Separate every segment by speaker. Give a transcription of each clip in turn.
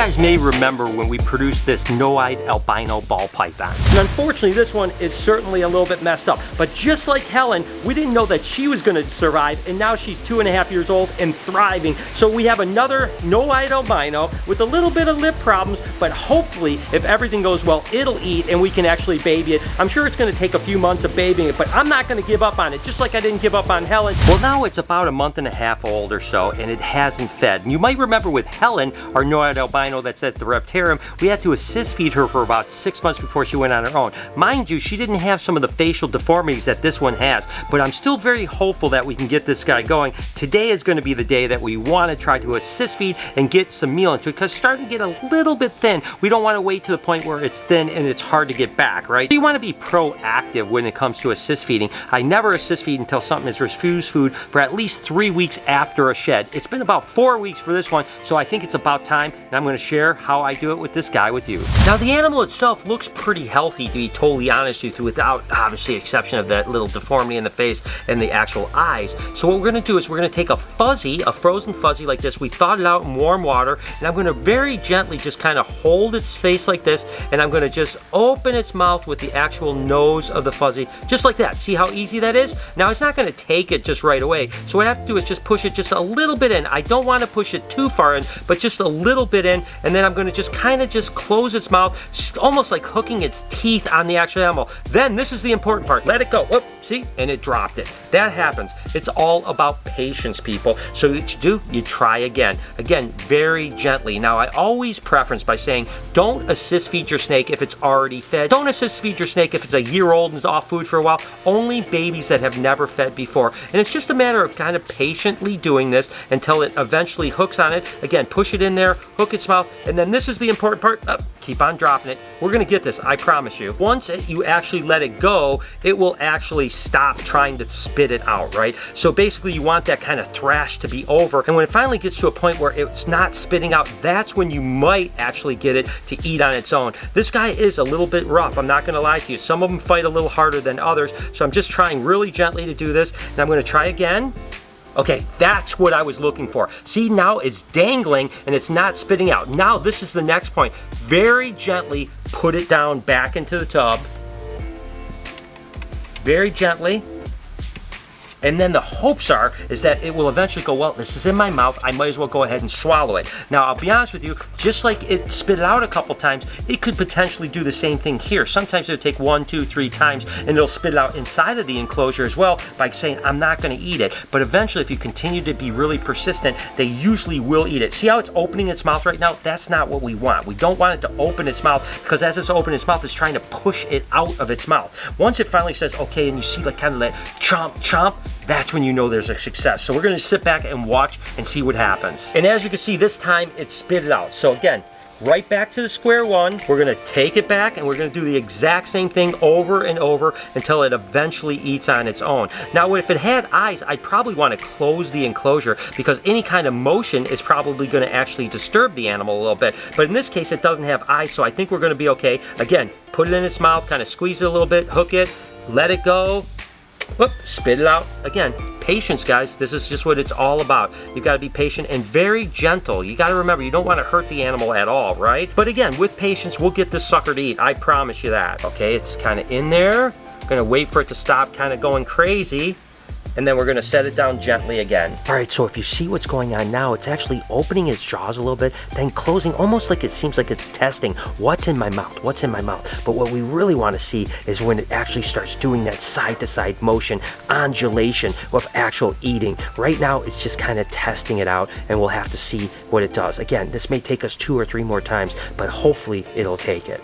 Speaker 1: guys may remember when we produced this no-eyed albino ball python. And unfortunately, this one is certainly a little bit messed up. But just like Helen, we didn't know that she was going to survive, and now she's 2.5 years old and thriving. So we have another no-eyed albino with a little bit of lip problems, but hopefully, if everything goes well, it'll eat and we can actually baby it. I'm sure it's going to take a few months of babying it, but I'm not going to give up on it, just like I didn't give up on Helen. Well, now it's about a month and a half old or so, and it hasn't fed. And you might remember with Helen, our no-eyed albino that's at the Reptarium, we had to assist feed her for about 6 months before she went on her own. Mind you, she didn't have some of the facial deformities that this one has, but I'm still very hopeful that we can get this guy going. Today is going to be the day that we want to try to assist feed and get some meal into it, because it's starting to get a little bit thin. We don't want to wait to the point where it's thin and it's hard to get back, right? So you want to be proactive when it comes to assist feeding. I never assist feed until something has refused food for at least 3 weeks after a shed. It's been about 4 weeks for this one, so I think it's about time, and I'm going to share how I do it with this guy with you. Now, the animal itself looks pretty healthy, to be totally honest with you, without obviously exception of that little deformity in the face and the actual eyes. So what we're going to do is we're going to take a fuzzy, a frozen fuzzy like this. We thawed it out in warm water, and I'm going to very gently just kind of hold its face like this, and I'm going to just open its mouth with the actual nose of the fuzzy, just like that. See how easy that is? Now, it's not going to take it just right away, so what I have to do is just push it just a little bit in. I don't want to push it too far in, but just a little bit in, and then I'm going to just kind of just close its mouth, almost like hooking its teeth on the actual animal. Then, this is the important part. Let it go. Whoop, see? And it dropped it. That happens. It's all about patience, people. So what you do, you try again. Again, very gently. Now, I always preference by saying, don't assist feed your snake if it's already fed. Don't assist feed your snake if it's a year old and is off food for a while. Only babies that have never fed before. And it's just a matter of kind of patiently doing this until it eventually hooks on it. Again, push it in there, hook its mouth, and then this is the important part. Keep on dropping it. We're going to get this, I promise you. Once you actually let it go, it will actually stop trying to spit it out, right? So basically, you want that kind of thrash to be over. And when it finally gets to a point where it's not spitting out, that's when you might actually get it to eat on its own. This guy is a little bit rough. I'm not going to lie to you. Some of them fight a little harder than others. So I'm just trying really gently to do this. And I'm going to try again. Okay, that's what I was looking for. See, now it's dangling and it's not spitting out. Now this is the next point. Very gently put it down back into the tub. Very gently. And then the hopes is that it will eventually go, well, this is in my mouth, I might as well go ahead and swallow it. Now, I'll be honest with you, just like it spit it out a couple times, it could potentially do the same thing here. Sometimes it'll take 1, 2, 3 times, and it'll spit it out inside of the enclosure as well by saying, I'm not gonna eat it. But eventually, if you continue to be really persistent, they usually will eat it. See how it's opening its mouth right now? That's not what we want. We don't want it to open its mouth, because as it's opening its mouth, it's trying to push it out of its mouth. Once it finally says, okay, and you see like kind of that chomp, chomp, that's when you know there's a success. So we're gonna sit back and watch and see what happens. And as you can see, this time it spit it out. So again, right back to the square one. We're gonna take it back and we're gonna do the exact same thing over and over until it eventually eats on its own. Now, if it had eyes, I'd probably wanna close the enclosure because any kind of motion is probably gonna actually disturb the animal a little bit. But in this case, it doesn't have eyes, so I think we're gonna be okay. Again, put it in its mouth, kind of squeeze it a little bit, hook it, let it go. Whoop, spit it out. Again, patience, guys. This is just what it's all about. You've got to be patient and very gentle. You got to remember, you don't want to hurt the animal at all, right? But again, with patience, we'll get this sucker to eat. I promise you that. Okay, it's kind of in there. Gonna wait for it to stop kind of going crazy. And then we're gonna set it down gently again. All right, so if you see what's going on now, it's actually opening its jaws a little bit, then closing, almost like it seems like it's testing what's in my mouth, what's in my mouth. But what we really wanna see is when it actually starts doing that side-to-side motion, undulation of actual eating. Right now, it's just kind of testing it out, and we'll have to see what it does. Again, this may take us 2 or 3 more times, but hopefully it'll take it.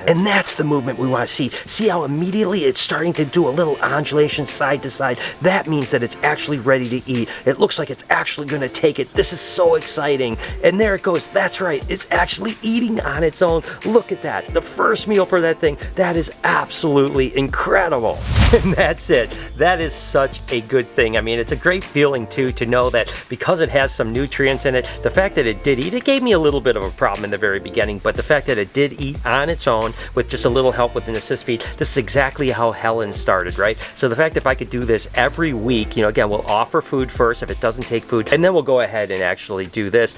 Speaker 1: And that's the movement we want to see. See how immediately it's starting to do a little undulation side to side? That means that it's actually ready to eat. It looks like it's actually going to take it. This is so exciting. And there it goes. That's right. It's actually eating on its own. Look at that. The first meal for that thing. That is absolutely incredible. And that's it. That is such a good thing. I mean, it's a great feeling too to know that because it has some nutrients in it, the fact that it did eat, it gave me a little bit of a problem in the very beginning, but the fact that it did eat on its own, own with just a little help with an assist feed. This is exactly how Helen started, right? So the fact if I could do this every week, you know, again, we'll offer food first if it doesn't take food, and then we'll go ahead and actually do this.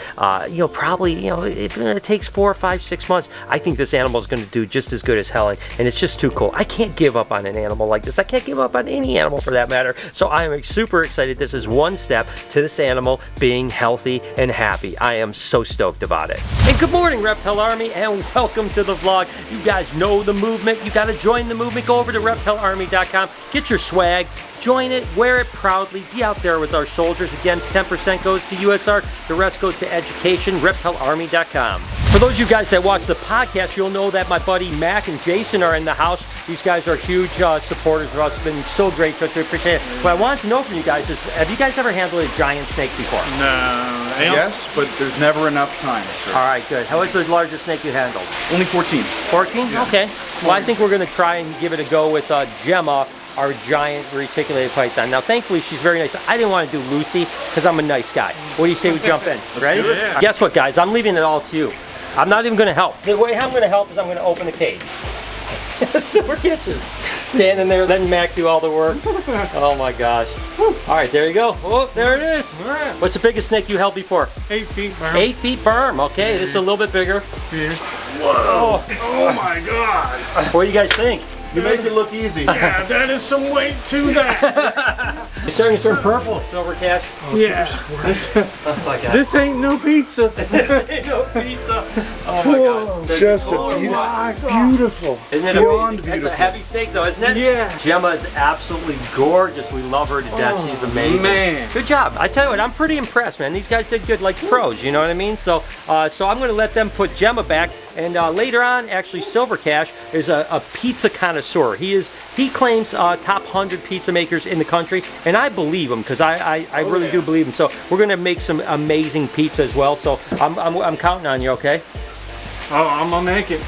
Speaker 1: You know, probably, you know, if it takes 4, 5, 6 months, I think this animal is going to do just as good as Helen, and it's just too cool. I can't give up on an animal like this. I can't give up on any animal for that matter. So I am super excited. This is one step to this animal being healthy and happy. I am so stoked about it. And good morning, Reptile Army, and welcome to the vlog. You guys know the movement. You got to join the movement. Go over to reptilearmy.com. Get your swag. Join it, wear it proudly, be out there with our soldiers. Again, 10% goes to USR, the rest goes to education, reptilearmy.com. For those of you guys that watch the podcast, you'll know that my buddy Mac and Jason are in the house. These guys are huge supporters of us. It's been so great, so we appreciate it. What I wanted to know from you guys is, have you guys ever handled a giant snake before?
Speaker 2: No. Yes, but there's never enough time, sir.
Speaker 1: All right, good. How is the largest snake you handled?
Speaker 2: Only 14.
Speaker 1: 14? Yeah. Okay. Well, I think we're going to try and give it a go with Gemma, our giant reticulated python. Now, thankfully, she's very nice. I didn't want to do Lucy because I'm a nice guy. What do you say we jump in? Ready?
Speaker 2: Yeah.
Speaker 1: Guess what, guys? I'm leaving it all to you. I'm not even going to help. The way I'm going to help is I'm going to open the cage. Silver Kitchens. Standing there, letting Mac do all the work. Oh my gosh. All right, there you go. Oh, there it is.
Speaker 2: Right.
Speaker 1: What's the biggest snake you held before?
Speaker 2: 8 feet berm.
Speaker 1: 8 feet berm. Okay, this is a little bit bigger.
Speaker 2: Yeah. Whoa. Oh my God.
Speaker 1: What do you guys think?
Speaker 2: You make it look easy. Yeah, that is some weight to that.
Speaker 1: You're starting to turn purple, Silver Cash.
Speaker 2: Oh, yeah.
Speaker 1: Oh my God.
Speaker 2: This ain't no pizza.
Speaker 1: This ain't no pizza. Oh my God. There's
Speaker 2: Just beautiful.
Speaker 1: Isn't it
Speaker 2: beyond
Speaker 1: a,
Speaker 2: beautiful?
Speaker 1: It's a heavy snake though, isn't it?
Speaker 2: Yeah.
Speaker 1: Gemma is absolutely gorgeous. We love her to death. She's amazing. Man. Good job. I tell you what, I'm pretty impressed, man. These guys did good like pros, you know what I mean? So so I'm going to let them put Gemma back. And later on, actually, Silver Cash is a pizza connoisseur. He claims top 100 pizza makers in the country, and I believe him because I really do believe him. So we're gonna make some amazing pizza as well. So I'm counting on you, okay?
Speaker 2: Oh, I'm gonna make it.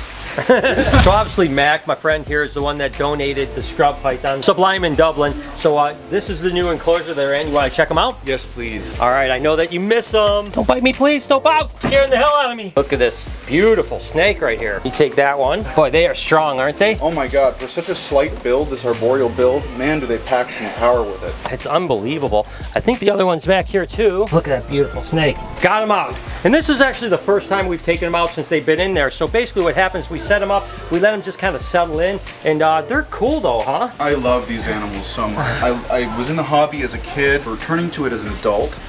Speaker 1: So obviously Mac, my friend here, is the one that donated the scrub python, Sublime in Dublin. So this is the new enclosure they're in. You want to check them out?
Speaker 2: Yes, please.
Speaker 1: All right, I know that you miss them. Don't bite me, please. Don't bite. Scaring the hell out of me. Look at this beautiful snake right here. You take that one. Boy, they are strong, aren't they?
Speaker 2: Oh my God, for such a slight build, this arboreal build, man, do they pack some power with it.
Speaker 1: It's unbelievable. I think the other one's back here too. Look at that beautiful snake. Got him out. And this is actually the first time we've taken them out since they've been in there. So basically what happens, we set them up, we let them just kind of settle in, and they're cool though, huh?
Speaker 2: I love these animals so much. I was in the hobby as a kid, returning to it as an adult.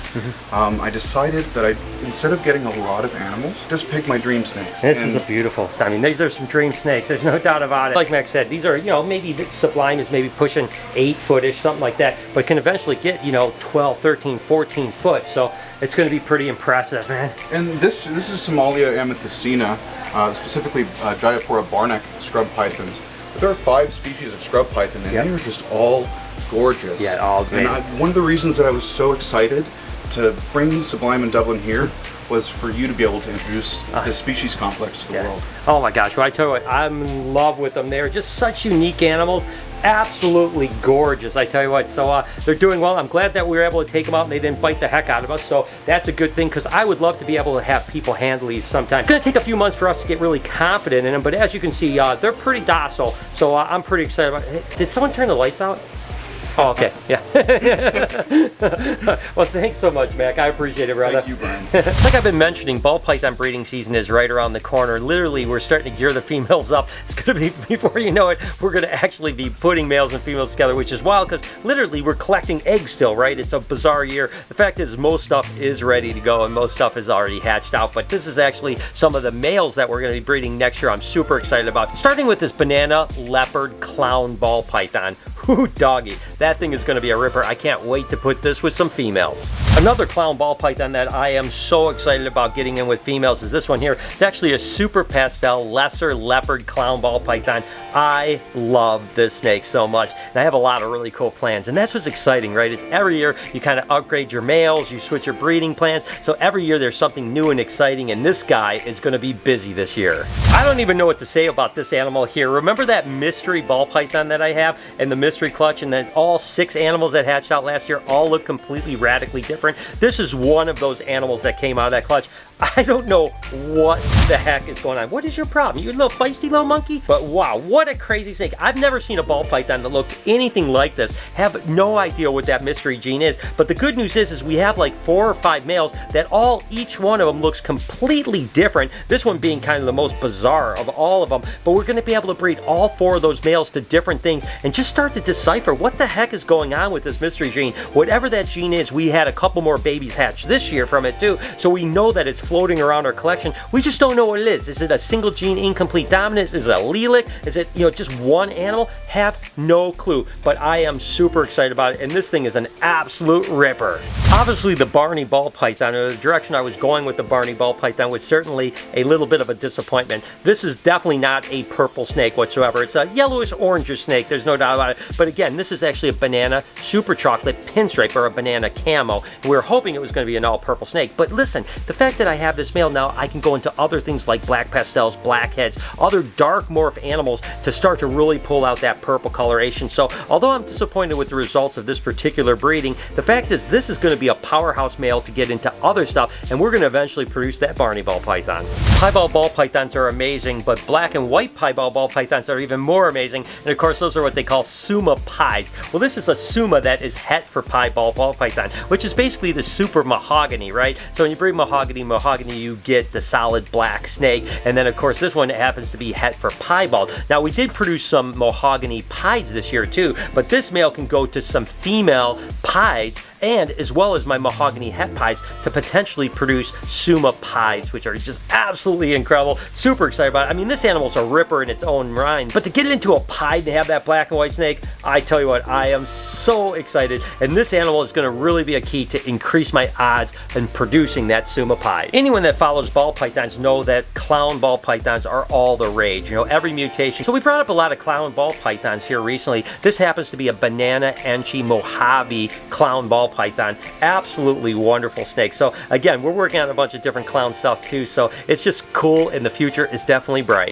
Speaker 2: I decided that instead of getting a lot of animals, just pick my dream snakes.
Speaker 1: This is a beautiful, I mean, these are some dream snakes, there's no doubt about it. Like Max said, these are, you know, maybe the Sublime is maybe pushing 8 foot-ish, something like that, but can eventually get, you know, 12, 13, 14 foot, so it's going to be pretty impressive, man.
Speaker 2: And this is Somalia amethystina, specifically Jayapura barneck scrub pythons. But there are 5 species of scrub python, and they are just all gorgeous.
Speaker 1: Yeah, all great.
Speaker 2: And one of the reasons that I was so excited to bring Sublime in Dublin here was for you to be able to introduce this species complex to the world.
Speaker 1: Oh my gosh, well I tell you what, I'm in love with them. They're just such unique animals. Absolutely gorgeous, I tell you what. So they're doing well. I'm glad that we were able to take them out and they didn't bite the heck out of us. So that's a good thing because I would love to be able to have people handle these sometime. It's going to take a few months for us to get really confident in them, but as you can see, they're pretty docile. So I'm pretty excited about it. Did someone turn the lights out? Oh, okay, yeah. Well, thanks so much, Mac. I appreciate it, brother.
Speaker 2: Thank you, Brian.
Speaker 1: Like I've been mentioning, ball python breeding season is right around the corner. Literally, we're starting to gear the females up. It's going to be, before you know it, we're going to actually be putting males and females together, which is wild because literally we're collecting eggs still, right? It's a bizarre year. The fact is most stuff is ready to go and most stuff is already hatched out, but this is actually some of the males that we're going to be breeding next year. I'm super excited about. Starting with this banana leopard clown ball python. Ooh, doggy. That thing is going to be a ripper. I can't wait to put this with some females. Another clown ball python that I am so excited about getting in with females is this one here. It's actually a super pastel lesser leopard clown ball python. I love this snake so much. And I have a lot of really cool plans. And that's what's exciting, right? Is every year you kind of upgrade your males, you switch your breeding plans. So every year there's something new and exciting. And this guy is going to be busy this year. I don't even know what to say about this animal here. Remember that mystery ball python that I have and the mystery clutch, and then all 6 animals that hatched out last year all look completely radically different. This is one of those animals that came out of that clutch. I don't know what the heck is going on. What is your problem? You're a little feisty little monkey? But wow, what a crazy snake. I've never seen a ball python that looked anything like this. Have no idea what that mystery gene is. But the good news is we have like 4 or 5 males that each one of them looks completely different. This one being kind of the most bizarre of all of them. But we're going to be able to breed all 4 of those males to different things and just start to decipher what the heck is going on with this mystery gene. Whatever that gene is, we had a couple more babies hatch this year from it too. So we know that it's floating around our collection. We just don't know what it is. Is it a single gene incomplete dominance? Is it allelic? Is it, just one animal? Have no clue. But I am super excited about it, and this thing is an absolute ripper. Obviously, the Barney ball python, or the direction I was going with the Barney ball python, was certainly a little bit of a disappointment. This is definitely not a purple snake whatsoever. It's a yellowish orangish snake, there's no doubt about it. But again, this is actually a banana super chocolate pinstripe, or a banana camo. We were hoping it was going to be an all purple snake. But listen, the fact that I have this male now, I can go into other things like black pastels, blackheads, other dark morph animals to start to really pull out that purple coloration. So although I'm disappointed with the results of this particular breeding, the fact is this is going to be a powerhouse male to get into other stuff, and we're going to eventually produce that Barney ball python. Piebald ball pythons are amazing, but black and white piebald ball pythons are even more amazing, and of course those are what they call summa pies. Well, this is a summa that is het for piebald ball python, which is basically the super mahogany, right? So when you breed mahogany, you get the solid black snake, and then of course this one happens to be het for piebald. Now we did produce some mahogany pies this year too, but this male can go to some female pies, and as well as my mahogany het pies, to potentially produce summa pies, which are just absolutely incredible. Super excited about it. I mean, this animal's a ripper in its own right, but to get it into a pie to have that black and white snake, I tell you what, I am so excited, and this animal is going to really be a key to increase my odds in producing that summa pie. Anyone that follows ball pythons know that clown ball pythons are all the rage, every mutation. So we brought up a lot of clown ball pythons here recently. This happens to be a banana Enchi Mojave clown ball python. Absolutely wonderful snake. So again, we're working on a bunch of different clown stuff too, so it's just cool, and the future is definitely bright.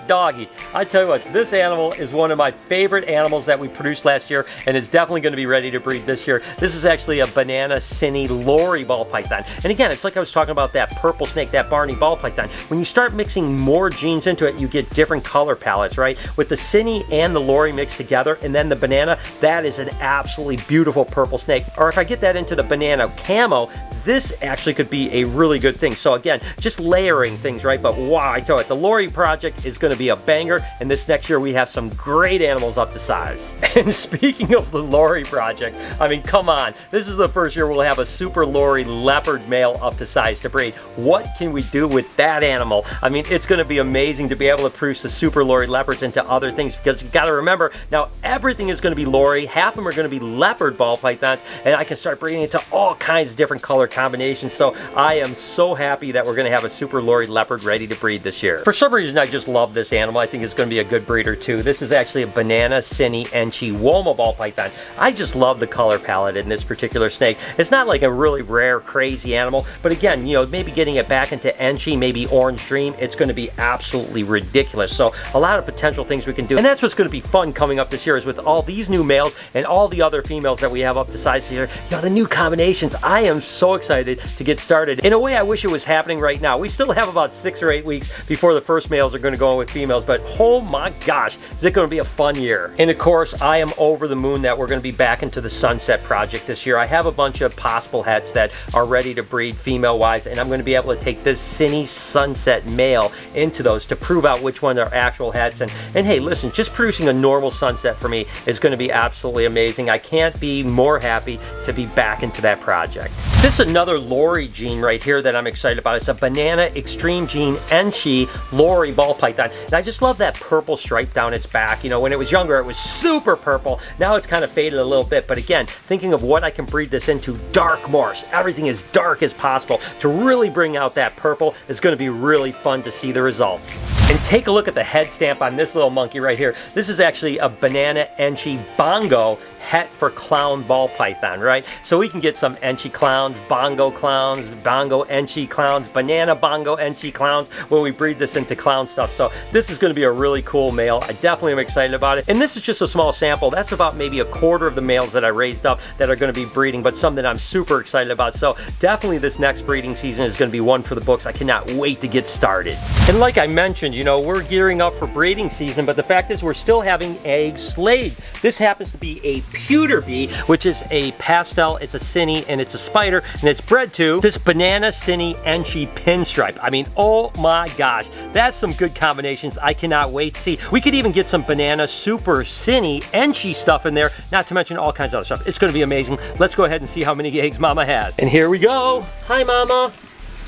Speaker 1: Doggy, I tell you what, this animal is one of my favorite animals that we produced last year, and is definitely going to be ready to breed this year. This is actually a banana Cinny Laurie ball python, and again, it's like I was talking about that purple snake, that Barney ball python. When you start mixing more genes into it, you get different color palettes, right? With the Cinny and the Laurie mixed together, and then the banana, that is an absolutely beautiful purple snake. Or if I get that into the banana camo, this actually could be a really good thing. So again, just layering things, right? But wow, I tell you, the Laurie project is going to be a banger, and this next year we have some great animals up to size. And speaking of the Laurie project, I mean, come on, this is the first year we'll have a super Laurie leopard male up to size to breed. What can we do with that animal? I mean, it's going to be amazing to be able to produce the super Laurie leopards into other things, because you got to remember, now everything is going to be Laurie, half of them are going to be leopard ball pythons, and I can start breeding into all kinds of different color combinations. So I am so happy that we're going to have a super Laurie leopard ready to breed this year. For some reason, I just love this animal. I think it's going to be a good breeder too. This is actually a banana Cinny Enchi Woma ball python. I just love the color palette in this particular snake. It's not like a really rare, crazy animal, but again, maybe getting it back into Enchi, maybe Orange Dream, it's going to be absolutely ridiculous. So a lot of potential things we can do, and that's what's going to be fun coming up this year, is with all these new males and all the other females that we have up to size here, the new combinations. I am so excited to get started. In a way, I wish it was happening right now. We still have about 6 or 8 weeks before the first males are going to go in with females, but oh my gosh, is it going to be a fun year. And of course, I am over the moon that we're going to be back into the Sunset project this year. I have a bunch of possible hets that are ready to breed female-wise, and I'm going to be able to take this Cinny Sunset male into those to prove out which one are actual hets. And hey, listen, just producing a normal Sunset for me is going to be absolutely amazing. I can't be more happy to be back into that project. This is another Laurie gene right here that I'm excited about. It's a banana extreme gene Enchi Laurie ball python, and I just love that purple stripe down its back. When it was younger, it was super purple. Now it's kind of faded a little bit, but again, thinking of what I can breed this into, dark morphs, everything as dark as possible to really bring out that purple, is going to be really fun to see the results. And take a look at the head stamp on this little monkey right here. This is actually a banana Enchi Bongo het for clown ball python, right? So we can get some Enchi clowns, bongo Enchi clowns, banana bongo Enchi clowns when we breed this into clown stuff. So this is going to be a really cool male. I definitely am excited about it. And this is just a small sample. That's about maybe a quarter of the males that I raised up that are going to be breeding, but something I'm super excited about. So definitely this next breeding season is going to be one for the books. I cannot wait to get started. And like I mentioned, you know, we're gearing up for breeding season, but the fact is we're still having eggs laid. This happens to be a pewter bee, which is a pastel, it's a Cinny, and it's a spider, and it's bred to this banana Cinny Enchi pinstripe. I mean, oh my gosh, that's some good combinations. I cannot wait to see. We could even get some banana super Cinny Enchi stuff in there, not to mention all kinds of other stuff. It's going to be amazing. Let's go ahead and see how many eggs Mama has. And here we go. Hi, Mama.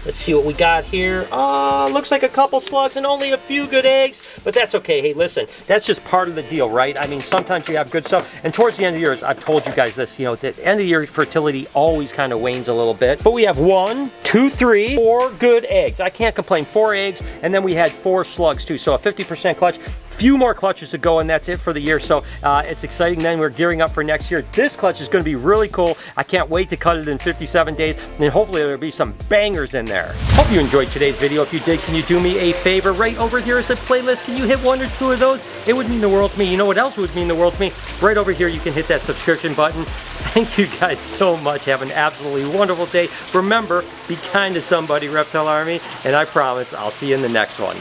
Speaker 1: Let's see what we got here. Looks like a couple slugs and only a few good eggs, but that's okay. Hey, listen, that's just part of the deal, right? I mean, sometimes you have good stuff, and towards the end of the year, I've told you guys this, you know, the end of the year fertility always kind of wanes a little bit, but we have 1, 2, 3, 4 good eggs. I can't complain. 4 eggs, and then we had 4 slugs too, so a 50% clutch. Few more clutches to go, and that's it for the year. So it's exciting. Then we're gearing up for next year. This clutch is going to be really cool. I can't wait to cut it in 57 days, and hopefully there'll be some bangers in there. Hope you enjoyed today's video. If you did, can you do me a favor? Right over here is a playlist. Can you hit 1 or 2 of those? It would mean the world to me. You know what else would mean the world to me? Right over here, you can hit that subscription button. Thank you guys so much. Have an absolutely wonderful day. Remember, be kind to somebody, Reptile Army, and I promise I'll see you in the next one.